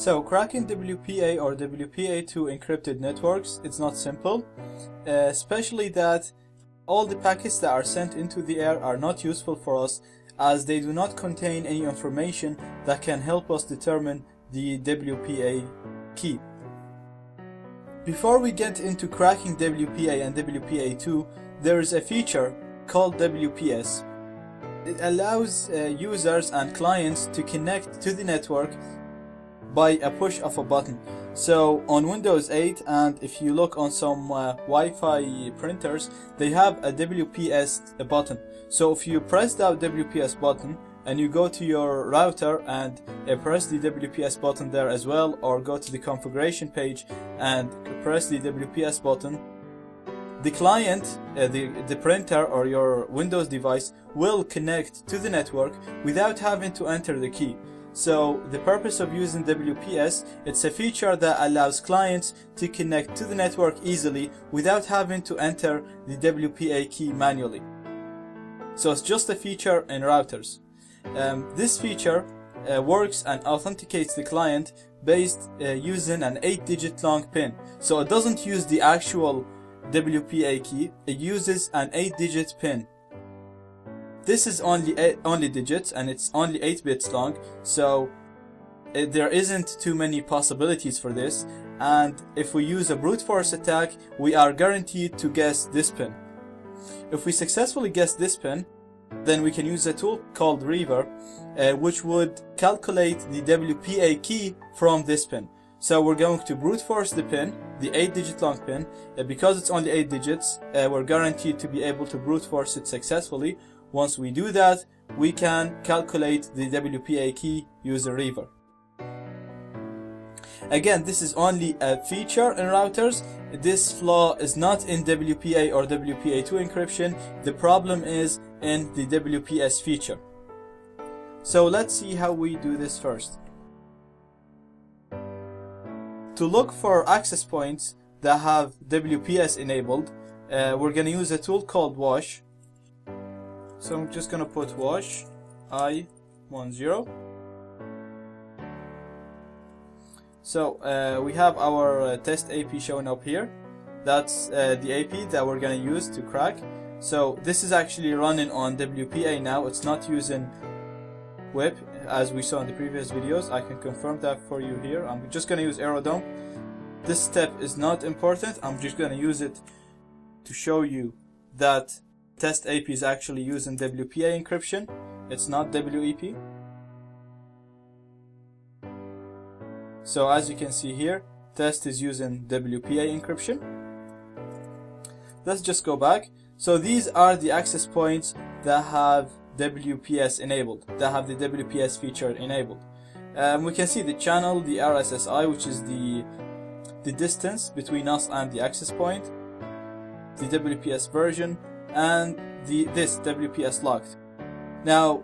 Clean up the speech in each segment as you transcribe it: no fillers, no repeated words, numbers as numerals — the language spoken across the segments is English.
So cracking WPA or WPA2 encrypted networks, it's not simple, especially that all the packets that are sent into the air are not useful for us, as they do not contain any information that can help us determine the WPA key. Before we get into cracking WPA and WPA2, there is a feature called WPS. It allows users and clients to connect to the network by a push of a button. So on Windows 8, and if you look on some Wi-Fi printers, they have a WPS button. So if you press that WPS button and you go to your router and press the WPS button there as well, or go to the configuration page and press the WPS button, the client, the printer or your Windows device will connect to the network without having to enter the key. So the purpose of using WPS, it's a feature that allows clients to connect to the network easily without having to enter the WPA key manually. So it's just a feature in routers. This feature works and authenticates the client based using an 8-digit long PIN. So it doesn't use the actual WPA key, it uses an 8-digit PIN. This is only digits, and it's only 8 bits long, so there isn't too many possibilities for this, and if we use a brute force attack, we are guaranteed to guess this pin. If we successfully guess this pin, then we can use a tool called Reaver, which would calculate the WPA key from this pin. So we're going to brute force the pin, the 8-digit long pin. Because it's only 8 digits, we're guaranteed to be able to brute force it successfully. Once we do that, we can calculate the WPA key using Reaver. Again, this is only a feature in routers. This flaw is not in WPA or WPA2 encryption. The problem is in the WPS feature. So let's see how we do this first. To look for access points that have WPS enabled, we're going to use a tool called Wash. So I'm just going to put Wash I10. So we have our test AP showing up here. That's the AP that we're going to use to crack. So this is actually running on WPA now. It's not using WIP as we saw in the previous videos. I can confirm that for you here. I'm just going to use Aerodome. This step is not important. I'm just going to use it to show you that test AP is actually using WPA encryption. It's not WEP. So as you can see here, test is using WPA encryption. Let's just go back. So these are the access points that have WPS enabled, that have the WPS feature enabled. We can see the channel, the RSSI, which is the distance between us and the access point, the WPS version, and this WPS locked. Now,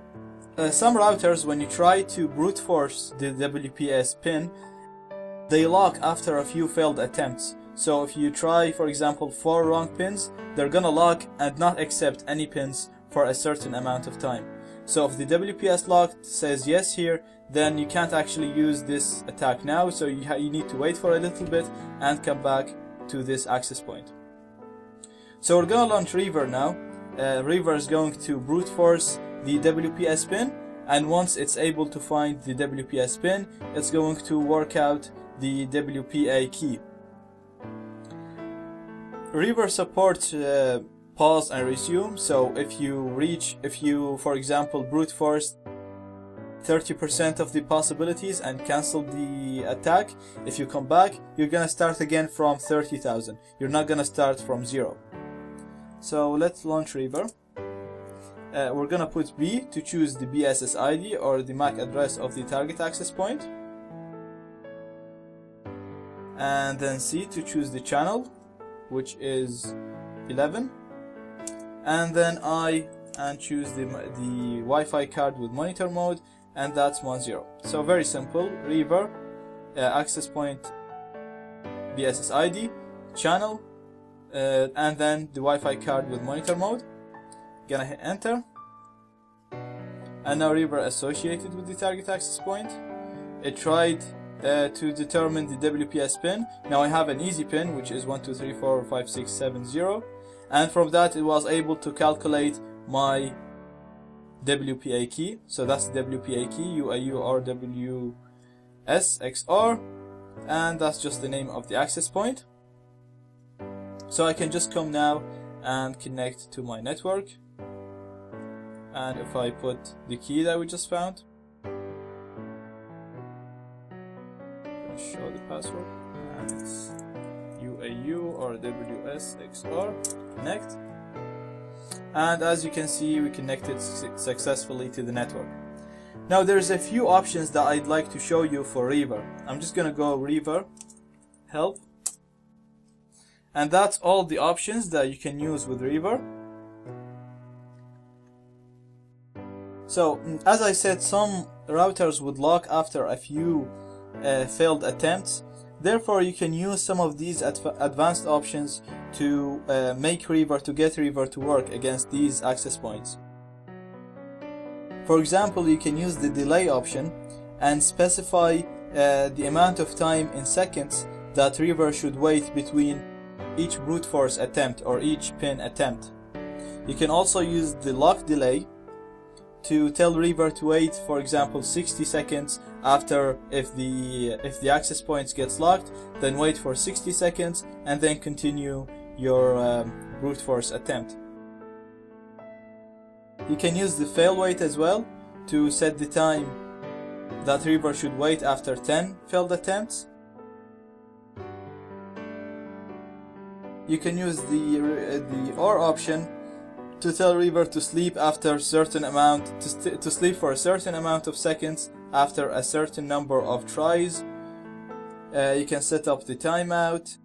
some routers, when you try to brute force the WPS pin, they lock after a few failed attempts. So if you try, for example, 4 wrong pins, they're gonna lock and not accept any pins for a certain amount of time. So if the WPS locked says yes here, then you can't actually use this attack now, so you need to wait for a little bit and come back to this access point. So we're gonna launch Reaver now. Reaver is going to brute force the WPS pin, and once it's able to find the WPS pin, it's going to work out the WPA key. Reaver supports pause and resume, so if you for example brute force 30% of the possibilities and cancel the attack, if you come back, you're gonna start again from 30,000. You're not gonna start from 0. So let's launch Reaver. We're gonna put B to choose the BSS ID or the MAC address of the target access point, and then C to choose the channel, which is 11, and then I and choose the Wi-Fi card with monitor mode, and that's 10. So very simple. Reaver, access point, BSS ID, channel, and then the Wi-Fi card with monitor mode. Gonna hit enter, and now Reaver associated with the target access point. It tried to determine the WPS pin. Now I have an easy pin, which is 1, 2, 3, 4, 5, 6, 7, 0, and from that it was able to calculate my WPA key. So that's the WPA key, UAURWS XR, and that's just the name of the access point. So I can just come now and connect to my network, and if I put the key that we just found, show the password, and it's UAURWS XR, connect, and as you can see, we connected successfully to the network. Now there's a few options that I'd like to show you for Reaver. I'm just gonna go Reaver, help, and that's all the options that you can use with Reaver. So as I said, some routers would lock after a few failed attempts. Therefore, you can use some of these advanced options to get Reaver to work against these access points. For example, you can use the delay option and specify the amount of time in seconds that Reaver should wait between each brute force attempt or each pin attempt. You can also use the lock delay to tell Reaver to wait, for example, 60 seconds after if the access points gets locked, then wait for 60 seconds and then continue your brute force attempt. You can use the fail wait as well to set the time that Reaver should wait after 10 failed attempts. You can use the OR option to tell Reaver to sleep after a certain amount, to sleep for a certain amount of seconds after a certain number of tries. You can set up the timeout.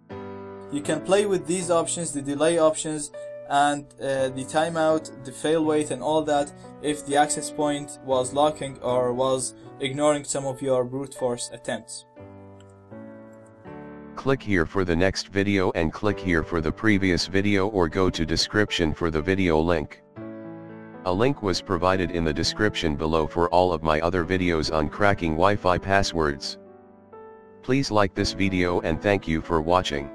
You can play with these options, the delay options, and the timeout, the fail wait, and all that if the access point was locking or was ignoring some of your brute force attempts. Click here for the next video and click here for the previous video, or go to description for the video link. A link was provided in the description below for all of my other videos on cracking Wi-Fi passwords. Please like this video and thank you for watching.